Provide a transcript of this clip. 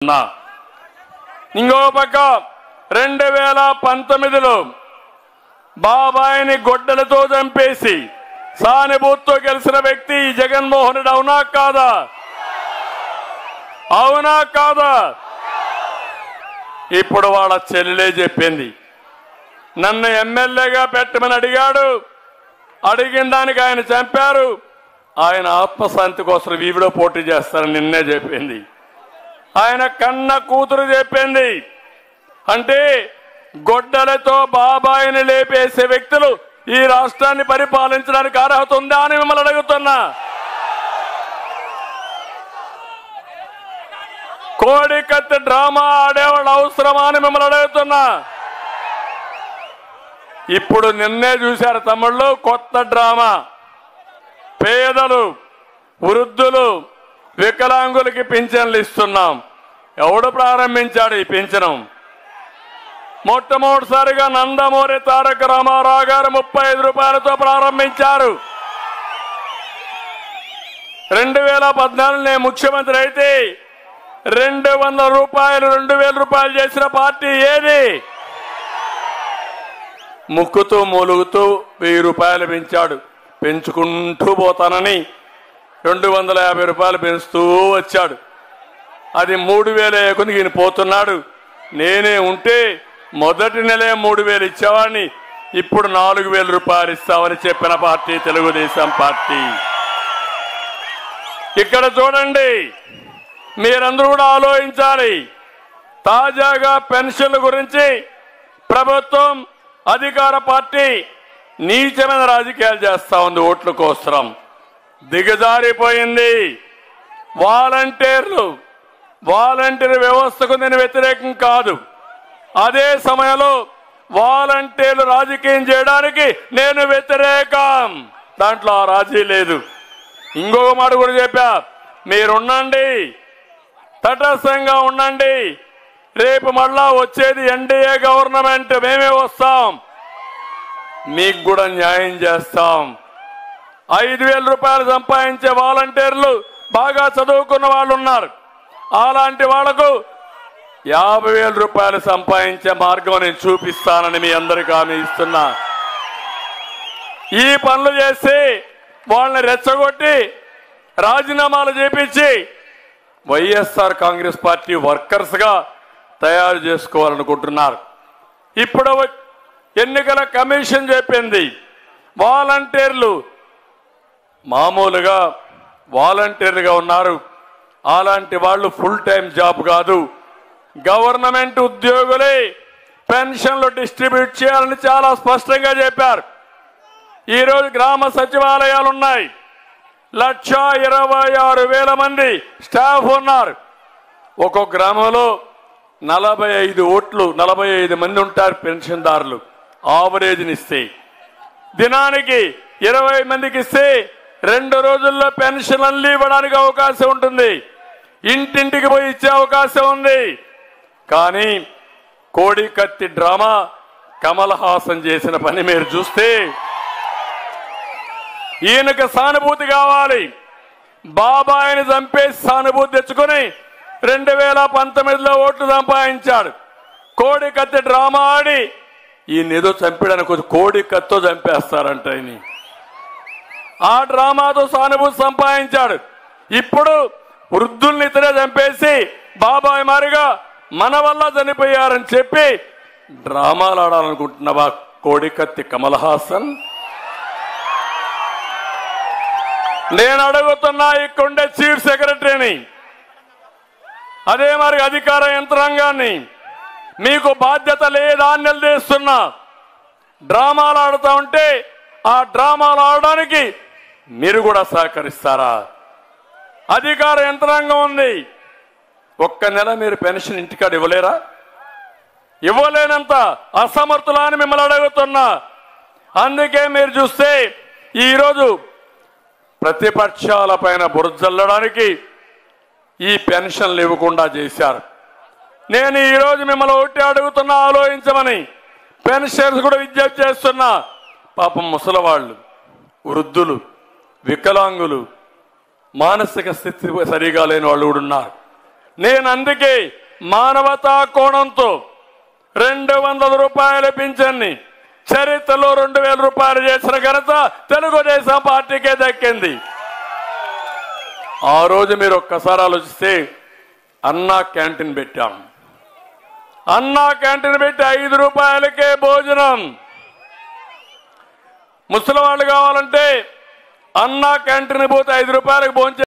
ఇంకో పక్క 2019లో బాబాయిని గొడ్డలతో చంపేసి సానుభూతితో గెలిచిన వ్యక్తి జగన్మోహన్ రెడ్డి. అవునా కాదా? అవునా కాదా? ఇప్పుడు వాళ్ళ చెల్లెలే చెప్పింది, నన్ను ఎమ్మెల్యేగా పెట్టమని అడిగాడు, అడిగిన దానికి ఆయన చంపారు, ఆయన ఆత్మశాంతి కోసం వీవిలో పోటీ చేస్తారని నిన్నే చెప్పింది. ఆయన కన్న కూతురు చెప్పింది. అంటే గొడ్డలతో బాబాయిని లేపేసే వ్యక్తులు ఈ రాష్ట్రాన్ని పరిపాలించడానికి అర్హత ఉందా అని మిమ్మల్ని అడుగుతున్నా. కోడికత్తి డ్రామా ఆడేవాళ్ళు అవసరమా అని మిమ్మల్ని అడుగుతున్నా. ఇప్పుడు నిన్నే చూశారు తమ్ముళ్ళు, కొత్త డ్రామా. పేదలు, వృద్ధులు, వికలాంగులకి పింఛన్లు ఇస్తున్నాం. ఎవడు ప్రారంభించాడు ఈ పింఛనం? మొట్టమొదటిసారిగా నందమూరి తారక రామారావు గారు 35 రూపాయలతో ప్రారంభించారు. 2014 నేను ముఖ్యమంత్రి అయితే 200 రూపాయలు 2000 రూపాయలు చేసిన పార్టీ ఏది? ముక్కుతూ మూలుగుతూ 1000 రూపాయలు పెంచాడు. పెంచుకుంటూ పోతానని 250 రూపాయలు పెంచుతూ వచ్చాడు. అది 3000 కొని ఈయన పోతున్నాడు. నేనే ఉంటే మొదటి నెలే 3000 ఇచ్చేవాడిని, ఇప్పుడు 4000 రూపాయలు ఇస్తామని చెప్పిన పార్టీ తెలుగుదేశం పార్టీ. ఇక్కడ చూడండి, మీరందరూ కూడా ఆలోచించాలి. తాజాగా పెన్షన్ల గురించి ప్రభుత్వం, అధికార పార్టీ నీచమైన రాజకీయాలు చేస్తా ఉంది. ఓట్ల కోసం దిగజారిపోయింది. వాలంటీర్ వ్యవస్థకు నేను వ్యతిరేకం కాదు. అదే సమయంలో వాలంటీర్లు రాజకీయం చేయడానికి నేను వ్యతిరేకం. దాంట్లో ఆ రాజీ లేదు. ఇంకొక మాట కూడా చెప్పా, మీరుండండి, తటస్థంగా ఉండండి. రేపు మళ్ళా వచ్చేది ఎన్డీఏ గవర్నమెంట్, మేమే వస్తాం, మీకు కూడా న్యాయం చేస్తాం. 5000 రూపాయలు సంపాదించే వాలంటీర్లు బాగా చదువుకున్న వాళ్ళు ఉన్నారు. అలాంటి వాళ్లకు 50,000 రూపాయలు సంపాదించే మార్గం నేను చూపిస్తానని మీ అందరికీ హామీ ఇస్తున్నా. ఈ పనులు చేసి వాళ్ళని రెచ్చగొట్టి రాజీనామాలు చేపించి వైఎస్ఆర్ కాంగ్రెస్ పార్టీ వర్కర్స్ గా తయారు చేసుకోవాలనుకుంటున్నారు. ఇప్పుడు ఎన్నికల కమిషన్ చెప్పింది, వాలంటీర్లు మామూలుగా వాలంటీర్లుగా ఉన్నారు, అలాంటి వాళ్ళు ఫుల్ టైం జాబ్ కాదు, గవర్నమెంట్ ఉద్యోగులే పెన్షన్లు డిస్ట్రిబ్యూట్ చేయాలని చాలా స్పష్టంగా చెప్పారు. ఈరోజు గ్రామ సచివాలయాలు ఉన్నాయి, 1,26,000 మంది స్టాఫ్ ఉన్నారు. ఒక్కొక్క గ్రామంలో 45 మంది ఉంటారు పెన్షన్దారులు. ఆవరేజ్ని ఇస్తే దినానికి 20 మందికి ఇస్తే 2 రోజుల్లో పెన్షన్ అల్లి ఇవ్వడానికి అవకాశం ఉంటుంది, ఇంటింటికి పోయి ఇచ్చే అవకాశం ఉంది. కానీ కోడికత్తి డ్రామా కమల్ హాసన్ చేసిన పని మీరు చూస్తే, ఈయనకు సానుభూతి కావాలి. బాబాయిని చంపేసి సానుభూతి తెచ్చుకొని 2019లో ఓట్లు సంపాదించాడు. కోడికత్తి డ్రామా ఆడి ఈయన ఏదో చంపాడనుకో, కోడికత్తితో చంపేస్తారంట. ఆ డ్రామాతో సానుభూతి సంపాదించాడు. ఇప్పుడు వృద్ధుల్ని ఇతరే చంపేసి బాబాయ్ మారిగా మన వల్ల చనిపోయారని చెప్పి డ్రామాలు ఆడాలనుకుంటున్నావా కోడికత్తి కమల్ హాసన్? నేను అడుగుతున్నా, ఇక్కడుండే చీఫ్ సెక్రటరీని, అదే మరి అధికార యంత్రాంగాన్ని, మీకు బాధ్యత లేదా అని నిలదీస్తున్నా. డ్రామాలు ఆడుతూ ఉంటే ఆ డ్రామాలు ఆడడానికి మీరు కూడా సహకరిస్తారా? అధికార యంత్రాంగం ఉంది, ఒక్క నెల మీరు పెన్షన్ ఇంటికాడ ఇవ్వలేరా? ఇవ్వలేనంత అసమర్థులా అని మిమ్మల్ని అడుగుతున్నా. అందుకే మీరు చూస్తే ఈరోజు ప్రతిపక్షాల పైన బురజల్లడానికి ఈ పెన్షన్లు ఇవ్వకుండా చేశారు. నేను ఈరోజు మిమ్మల్ని ఒకటి అడుగుతున్నా, ఆలోచించమని. పెన్షన్స్ కూడా విజ్ఞప్తి చేస్తున్నా. పాపం ముసలివాళ్ళు, వృద్ధులు, వికలాంగులు, మానసిక స్థితి సరిగా లేని వాళ్ళు కూడా ఉన్నారు. నేను అందుకే మానవతా కోణంతో 200 రూపాయల పింఛన్ని చరిత్రలో 2000 రూపాయలు చేసిన ఘనత తెలుగుదేశం పార్టీకే దక్కింది. ఆ రోజు మీరు ఒక్కసారి ఆలోచిస్తే అన్నా క్యాంటీన్ పెట్టాం. అన్నా క్యాంటీన్ పెట్టి 5 రూపాయలకే భోజనం. ముసలి వాళ్ళు కావాలంటే అన్నా క్యాంటీన్ పోతే 5 రూపాయలకు భోజనం